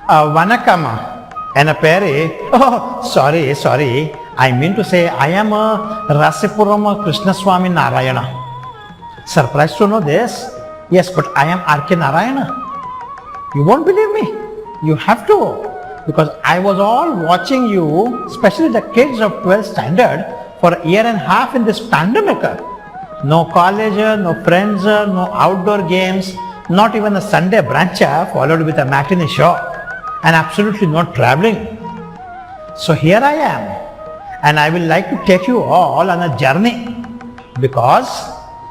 Vanakama and a Peri. Oh, sorry. I mean to say I am a Rasipuram Krishnaswamy Narayana. Surprised to know this? Yes, but I am R.K. Narayana. You won't believe me. You have to. Because I was all watching you, especially the kids of 12th standard, for a year and a half in this pandemic. No college, no friends, no outdoor games, not even a Sunday brunch followed with a matinee show, and absolutely no traveling. So here I am, and I will like to take you all on a journey, because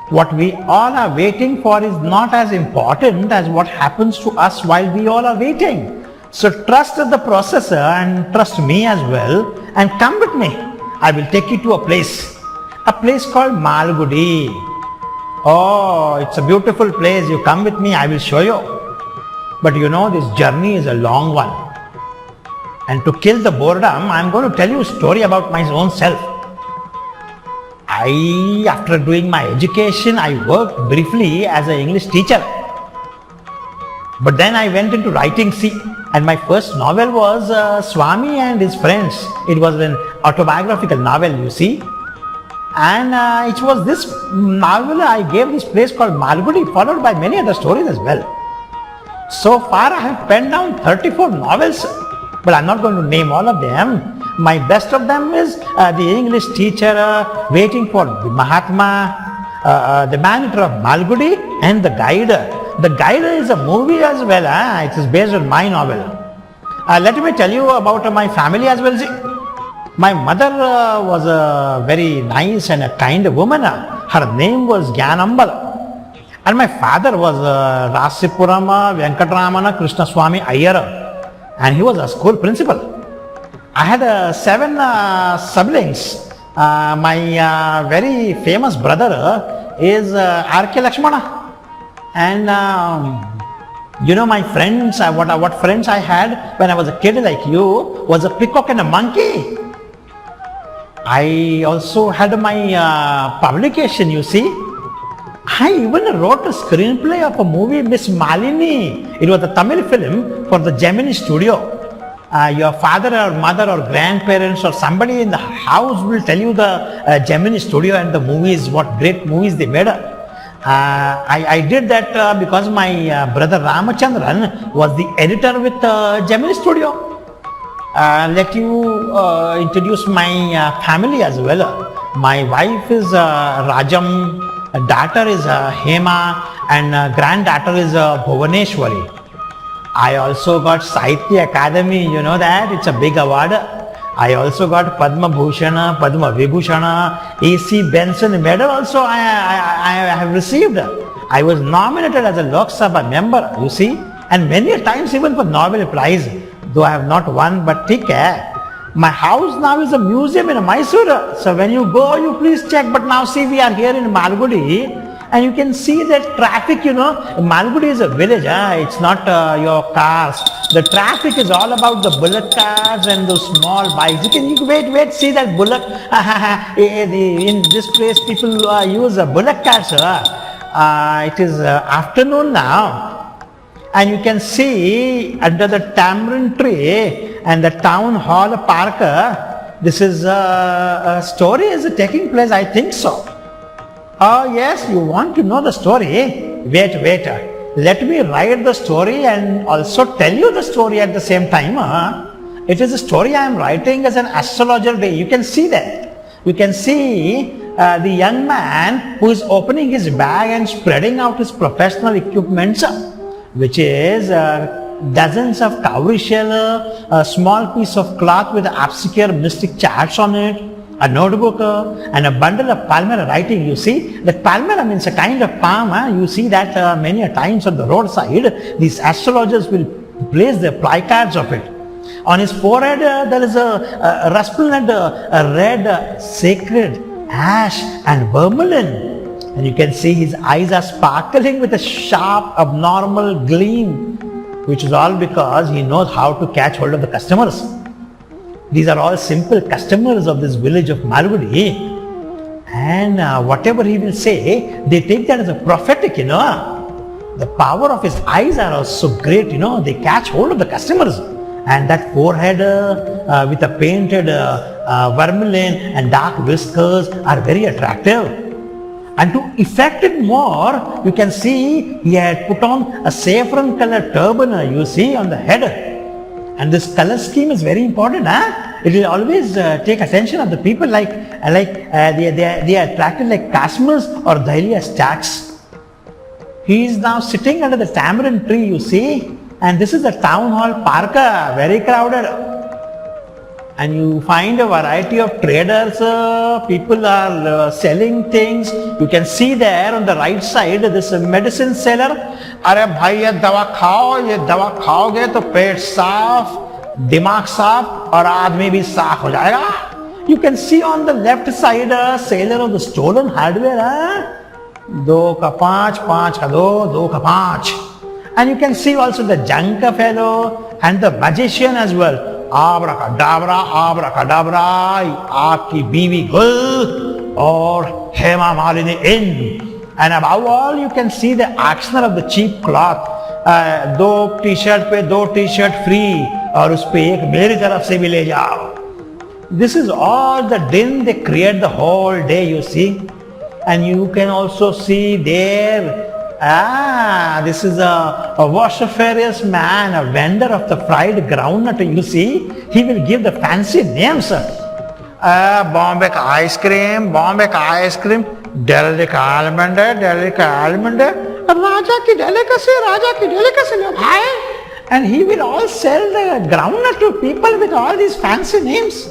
what we all are waiting for is not as important as what happens to us while we all are waiting. So trust the process and trust me as well, and come with me. I will take you to a place called Malgudi. Oh, it's a beautiful place. You come with me, I will show you. But you know, this journey is a long one. And to kill the boredom, I am going to tell you a story about my own self. After doing my education, I worked briefly as an English teacher. But then I went into writing, and my first novel was Swami and His Friends. It was an autobiographical novel, you see. And it was this novel I gave this place called Malgudi, followed by many other stories as well. So far I have penned down 34 novels, but I'm not going to name all of them. My best of them is The English Teacher, Waiting for the Mahatma, The Man Eater of Malgudi, and The Guide. The Guide is a movie as well. It is based on my novel. Let me tell you about my family as well. My mother was a very nice and a kind woman. Her name was Gyanambal. And my father was Rasipuram Venkatramana Krishnaswamy Iyer, and he was a school principal. I had 7 siblings. My very famous brother is R.K. Lakshmana. And you know, my friends, what friends I had when I was a kid like you was a peacock and a monkey. I also had my publication, you see. I even wrote a screenplay of a movie, Miss Malini. It was a Tamil film for the Gemini studio. Your father or mother or grandparents or somebody in the house will tell you the Gemini studio and the movies, what great movies they made. I did that because my brother Ramachandran was the editor with Gemini Studio. Let you introduce my family as well. My wife is Rajam, daughter is Hema, and granddaughter is Bhuvaneshwari. I also got Sahitya Academy, you know that, it's a big award. I also got Padma Bhushana, Padma Vibhushana, A.C. Benson medal also I have received. I was nominated as a Lok Sabha member, you see, and many times even for Nobel Prize, though I have not won, but take care. My house now is a museum in Mysore, so when you go, you please check. But now see, we are here in Malgudi, and you can see that traffic, you know, Malgudi is a village, it's not your cars. The traffic is all about the bullock cars and those small bikes. You can wait, see that bullock. In this place, people use bullock cars. It is afternoon now. And you can see under the tamarind tree and the town hall park, this is a story is taking place, I think so. Oh yes, you want to know the story? Wait. Let me write the story and also tell you the story at the same time. It is a story I am writing as an astrologer day. You can see that. You can see the young man who is opening his bag and spreading out his professional equipment, which is dozens of cowrie shell, a small piece of cloth with obscure mystic charts on it, a notebook, and a bundle of palmera writing. You see, that palmera means a kind of palm. You see that many a times on the roadside. These astrologers will place their placards of it. On his forehead, there is a resplendent red sacred ash and vermilion. And you can see his eyes are sparkling with a sharp, abnormal gleam, which is all because he knows how to catch hold of the customers. These are all simple customers of this village of Malgudi, and whatever he will say, they take that as a prophetic, you know. the power of his eyes are also great, they catch hold of the customers. And that forehead with a painted vermilion and dark whiskers are very attractive. And to effect it more, you can see he had put on a saffron colored turban, you see, on the head. And this color scheme is very important. It will always take attention of the people, like they are attracted like customers or dahlia stacks. He is now sitting under the tamarind tree, you see, and this is the town hall park, very crowded. And you find a variety of traders, people are selling things. You can see there on the right side this medicine seller. अरे भाई ये दवा खाओगे तो पेट साफ, दिमाग साफ और आदमी भी साफ हो जाएगा. You can see on the left side a seller of the stolen hardware. 2 का 5, 5 का 2, 2 का 5. And you can see also the junk fellow and the magician as well. आब्राकाडाब्रा आब्राकाडाब्रा, आपकी बीवी गुल और हेमा मालिनी इन. And above all you can see the action of the cheap cloth. 2 t-shirt पे 2 t-shirt free और उस पे एक मेरी तरफ से भी ले जाओ. This is all the din they create the whole day, you see. And you can also see there, this is a vociferous man, a vendor of the fried groundnut, you see. He will give the fancy names. Bombay ka ice cream, Delhi ka almond, Raja ki delicacy, bhai. And he will all sell the groundnut to people with all these fancy names.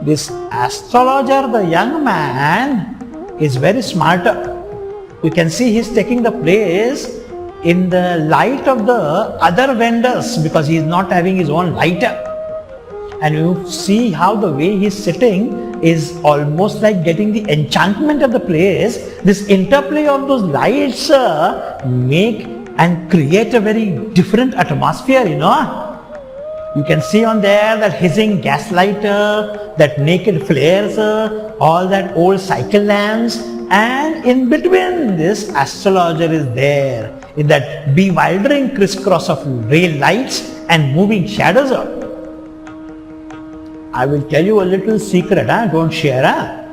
This astrologer, the young man, is very smart. You can see he's taking the place in the light of the other vendors because he is not having his own lighter. And you see how the way he's sitting is almost like getting the enchantment of the place. This interplay of those lights make and create a very different atmosphere, You can see on there that hissing gas lighter, that naked flares, all that old cycle lamps. And in between this, astrologer is there in that bewildering crisscross of real lights and moving shadows. I will tell you a little secret, don't share.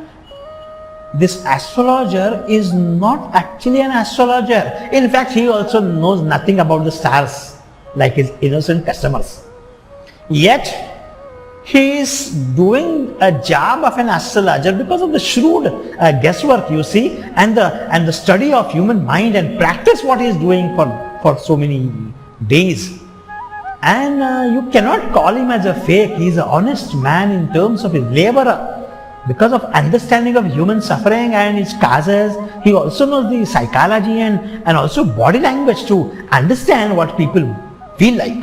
This astrologer is not actually an astrologer. In fact, he also knows nothing about the stars like his innocent customers. Yet, he is doing a job of an astrologer because of the shrewd guesswork, you see, and the study of human mind and practice what he is doing for so many days. And you cannot call him as a fake. He is an honest man in terms of his labor. Because of understanding of human suffering and its causes, he also knows the psychology and also body language to understand what people feel like.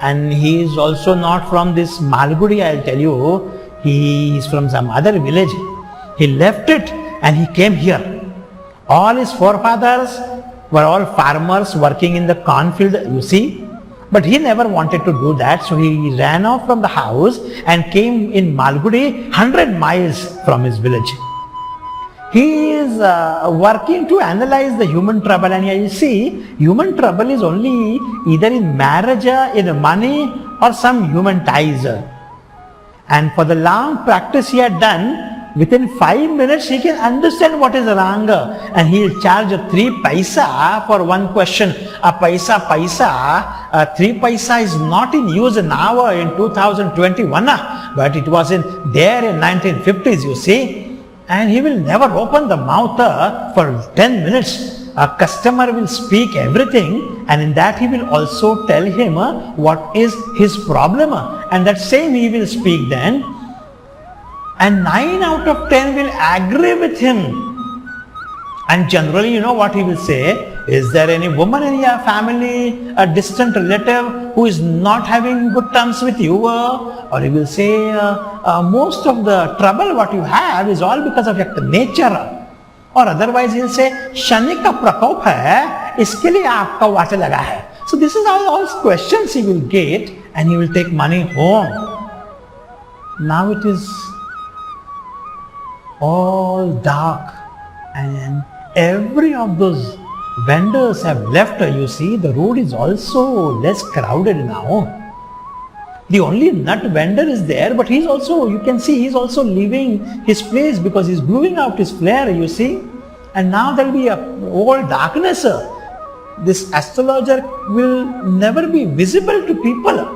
And he is also not from this Malgudi, I'll tell you. He is from some other village. He left it and he came here. All his forefathers were all farmers working in the cornfield, you see. But he never wanted to do that, so he ran off from the house and came in Malgudi, 100 miles from his village. He is working to analyze the human trouble, and you see, human trouble is only either in marriage, in money, or some human ties. And for the long practice he had done, within 5 minutes he can understand what is wrong, and he will charge 3 paisa for one question. A paisa, 3 paisa is not in use now in 2021, but it was there in 1950s, you see. And he will never open the mouth for 10 minutes. A customer will speak everything, and in that he will also tell him what is his problem, and that same he will speak then. And 9 out of 10 will agree with him. And generally, you know what he will say? Is there any woman in your family, a distant relative, who is not having good terms with you? Or he will say, most of the trouble what you have is all because of your nature. Or otherwise he will say, Shani ka prakop hai, iske liye aapka vaata laga hai. So this is all questions he will get, and he will take money home. Now it is all dark, and every of those vendors have left. You see, the road is also less crowded now. The only nut vendor is there, but he's also, you can see, he's also leaving his place because he's blowing out his flare, you see. And now there will be all darkness. This astrologer will never be visible to people.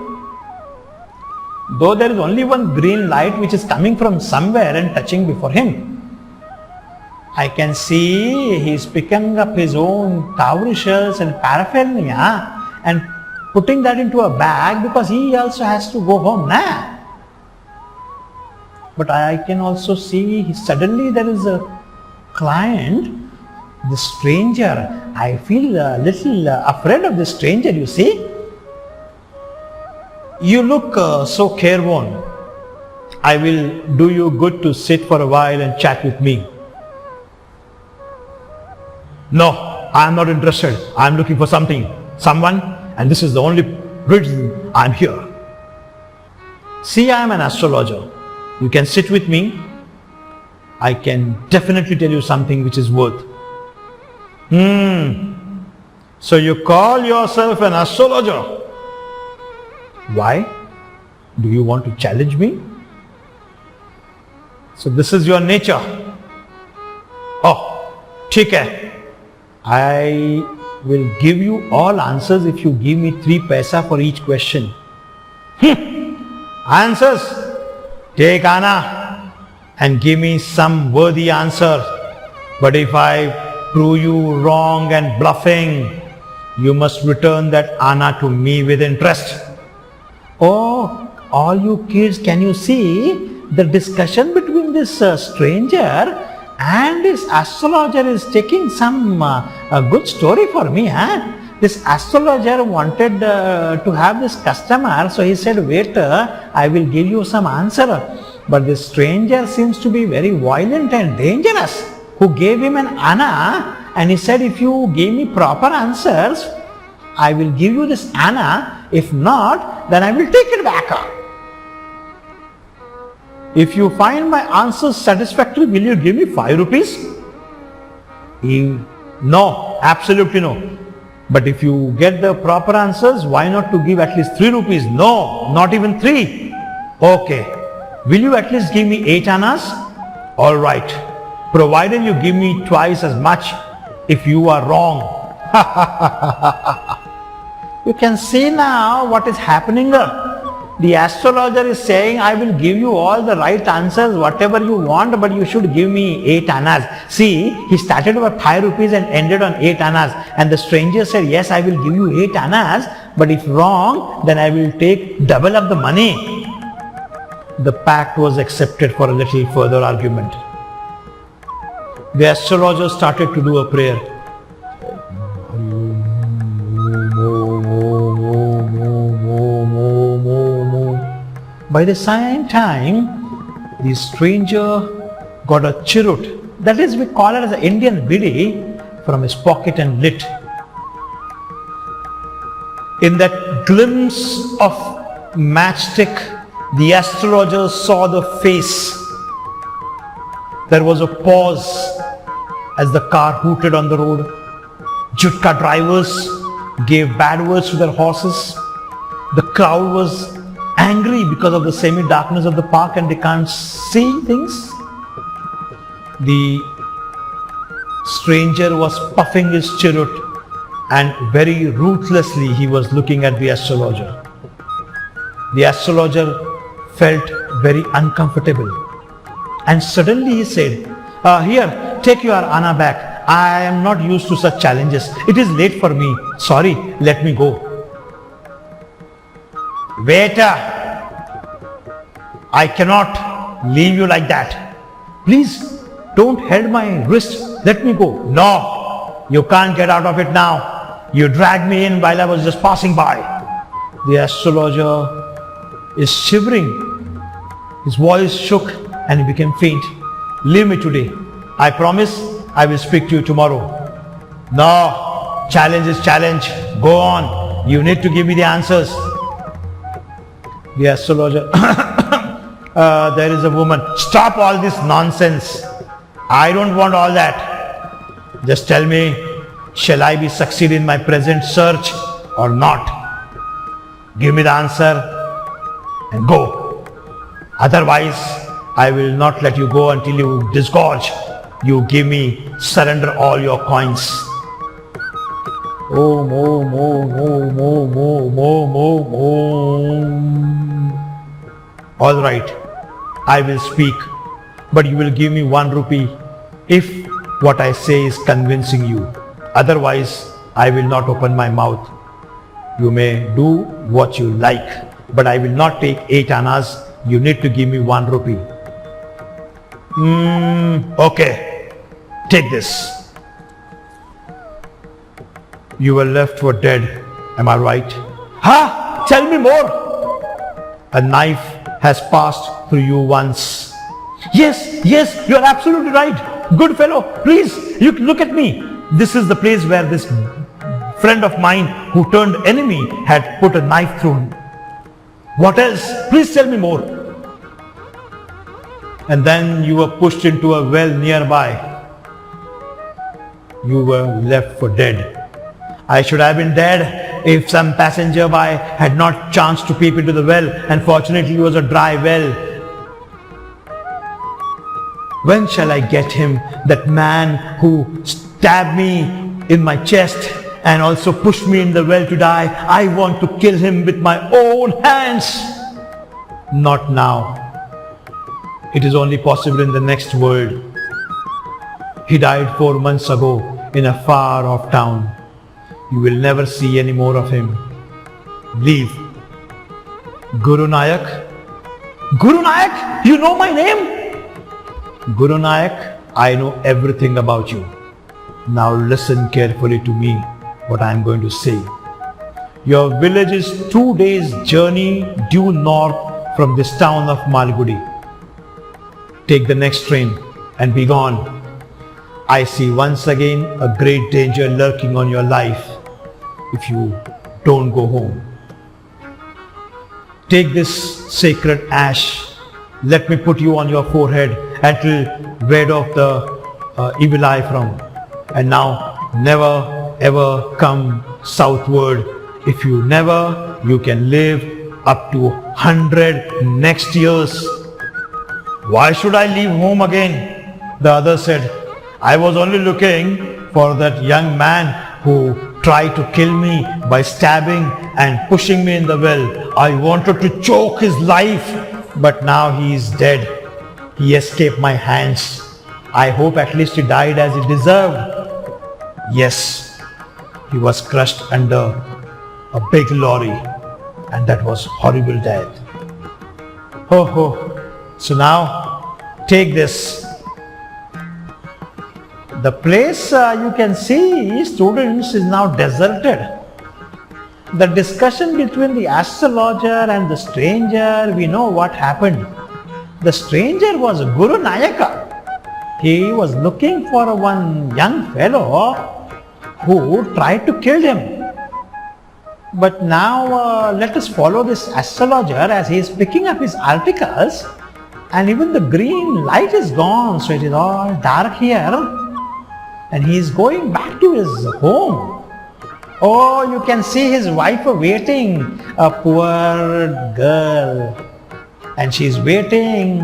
Though there is only one green light which is coming from somewhere and touching before him. I can see he's picking up his own towrishes and paraphernalia and putting that into a bag because he also has to go home now. But I can also see suddenly there is a client, the stranger. I feel a little afraid of the stranger, you see. You look so careworn. I will do you good to sit for a while and chat with me. No, I am not interested. I am looking for someone, and this is the only reason I am here. See, I am an astrologer. You can sit with me. I can definitely tell you something which is worth. So you call yourself an astrologer? Why? Do you want to challenge me? So this is your nature. Oh, ठीक है. I will give you all answers if you give me 3 paisa for each question. Answers? Take Anna and give me some worthy answer. But if I prove you wrong and bluffing, you must return that Anna to me with interest. Oh, all you kids, can you see the discussion between this stranger and this astrologer is taking some a good story for me, huh? This astrologer wanted to have this customer, so he said, waiter, I will give you some answer. But this stranger seems to be very violent and dangerous, who gave him an Anna, and he said, if you give me proper answers, I will give you this Anna. If not, then I will take it back. If you find my answers satisfactory, will you give me 5 rupees? No, absolutely no. But if you get the proper answers, why not to give at least 3 rupees? No, not even 3. Okay. Will you at least give me 8 annas? All right. Provided you give me twice as much if you are wrong. You can see now what is happening. The astrologer is saying, I will give you all the right answers, whatever you want, but you should give me 8 annas. See, he started with 5 rupees and ended on 8 annas. And the stranger said, yes, I will give you 8 annas, but if wrong, then I will take double of the money. The pact was accepted for a little further argument. The astrologer started to do a prayer. By the same time, the stranger got a chirut, that is, we call it as an Indian bidi, from his pocket and lit. In that glimpse of matchstick, the astrologer saw the face. There was a pause as the car hooted on the road. Jutka drivers gave bad words to their horses. The crowd was angry because of the semi-darkness of the park and they can't see things. The stranger was puffing his chirrut and very ruthlessly he was looking at the astrologer. The astrologer felt very uncomfortable and suddenly he said, here, take your Anna back. I am not used to such challenges. It is late for me. Sorry, let me go. Waiter, I cannot leave you like that. Please don't hold my wrist. Let me go. No, you can't get out of it now. You dragged me in while I was just passing by. The astrologer is shivering. His voice shook and he became faint. Leave me today. I promise I will speak to you tomorrow. No, challenge is challenge. Go on. You need to give me the answers. The astrologer, there is a woman. Stop all this nonsense. I don't want all that. Just tell me, shall I be succeed in my present search or not? Give me the answer and go. Otherwise, I will not let you go until you disgorge. You give me, surrender all your coins. Om, om, om, om, om, om, om, om, om. All right, I will speak, but you will give me 1 rupee if what I say is convincing you. Otherwise, I will not open my mouth. You may do what you like, but I will not take 8 annas. You need to give me 1 rupee. Okay, take this. You were left for dead, am I right? Ha! Tell me more. A knife has passed through you once. Yes, you are absolutely right. Good fellow, please, you look at me. This is the place where this friend of mine who turned enemy had put a knife through him. What else? Please tell me more. And then you were pushed into a well nearby. You were left for dead. I should have been dead if some passenger by had not chanced to peep into the well, and fortunately it was a dry well. When shall I get him, that man who stabbed me in my chest and also pushed me in the well to die? I want to kill him with my own hands. Not now. It is only possible in the next world. He died 4 months ago in a far off town. You will never see any more of him. Leave. Guru Nayak? Guru Nayak, you know my name? Guru Nayak, I know everything about you. Now listen carefully to me, what I am going to say. Your village is 2 days' journey due north from this town of Malgudi. Take the next train and be gone. I see once again a great danger lurking on your life if you don't go home. Take this sacred ash. Let me put you on your forehead and will ward off the evil eye from. And now never ever come southward. If you never, you can live up to 100 next years. Why should I leave home again? The other said, I was only looking for that young man who tried to kill me by stabbing and pushing me in the well. I wanted to choke his life, but now he is dead. He escaped my hands. I hope at least he died as he deserved. Yes, he was crushed under a big lorry, and that was horrible death. So now take this. The place you can see, students, is now deserted. The discussion between the astrologer and the stranger, we know what happened. The stranger was Guru Nayaka. He was looking for one young fellow who tried to kill him. But now let us follow this astrologer as he is picking up his articles, and even the green light is gone, so it is all dark here. And he is going back to his home. Oh, you can see his wife waiting, a poor girl. And she is waiting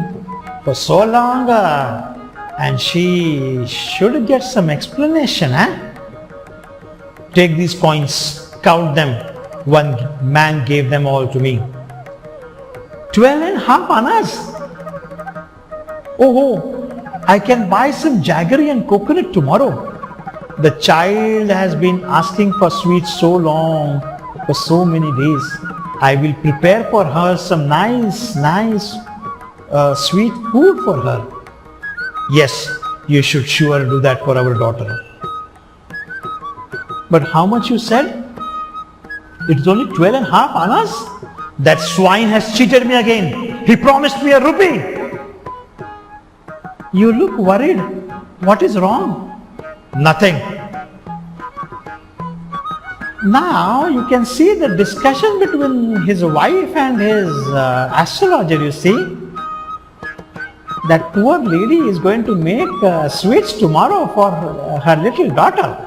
for so long, and she should get some explanation. Take these coins, count them. One man gave them all to me. 12.5 annas. Oh, I can buy some jaggery and coconut tomorrow. The child has been asking for sweets so long, for so many days. I will prepare for her some nice sweet food for her. Yes, you should sure do that for our daughter. But how much you said? It is only 12.5 annas? That swine has cheated me again. He promised me a rupee. You look worried. What is wrong? Nothing. Now you can see the discussion between his wife and his astrologer, you see. that poor lady is going to make sweets tomorrow for her little daughter.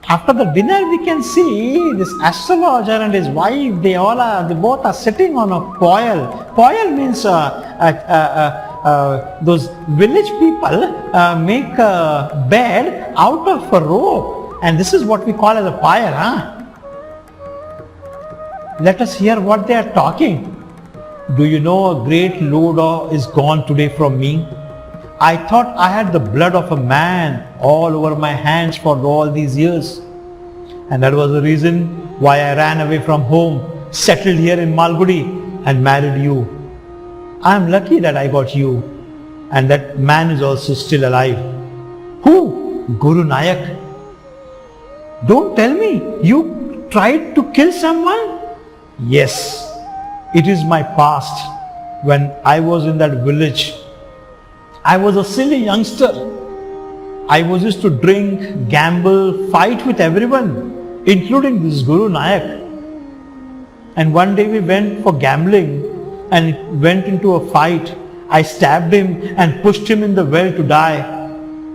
After the dinner, we can see this astrologer and his wife, they both are sitting on a poil. Poil means those village people make a bed out of a rope, and this is what we call as a pyre. Let us hear what they are talking. Do you know a great load is gone today from me? I thought I had the blood of a man all over my hands for all these years. And that was the reason why I ran away from home, settled here in Malgudi and married you. I am lucky that I got you, and that man is also still alive. Who? Guru Nayak. Don't tell me you tried to kill someone? Yes. It is my past. When I was in that village, I was a silly youngster. I was used to drink, gamble, fight with everyone, including this Guru Nayak. And one day we went for gambling and it went into a fight. I stabbed him and pushed him in the well to die.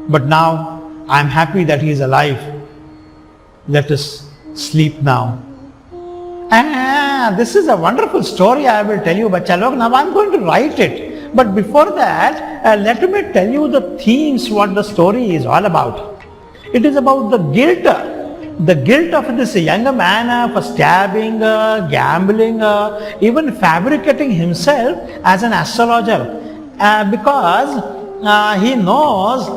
But now I am happy that he is alive. Let us sleep now. This is a wonderful story I will tell you, Bachcha Log. Now I am going to write it. But before that, let me tell you the themes, what the story is all about. It is about the guilt of this younger man for stabbing, gambling, even fabricating himself as an astrologer, because he knows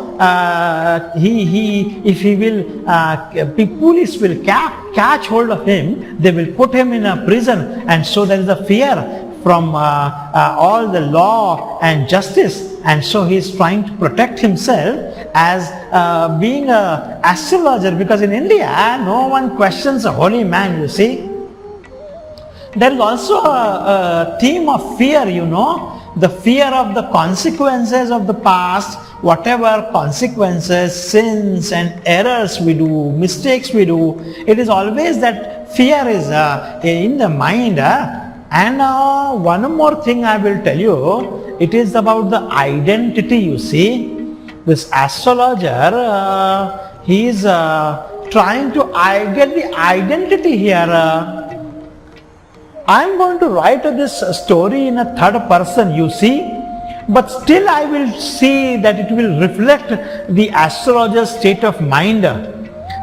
if he will, police will catch hold of him, they will put him in a prison, and so there is a fear from all the law and justice, and so he is trying to protect himself as being an astrologer, because in India no one questions a holy man, you see. There is also a theme of fear, you know, the fear of the consequences of the past, whatever consequences, sins and errors we do, mistakes we do, it is always that fear is in the mind. And one more thing I will tell you, it is about the identity, you see. This astrologer, he is trying to get the identity here. I am going to write this story in a third person, you see, but still I will see that it will reflect the astrologer's state of mind.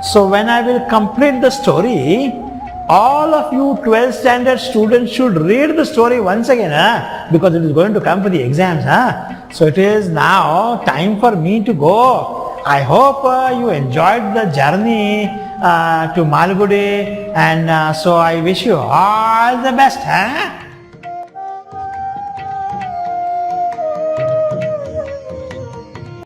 So when I will complete the story, all of you 12th standard students should read the story once again, because it is going to come for the exams. So it is now time for me to go. I hope you enjoyed the journey to Malgudi, and so I wish you all the best.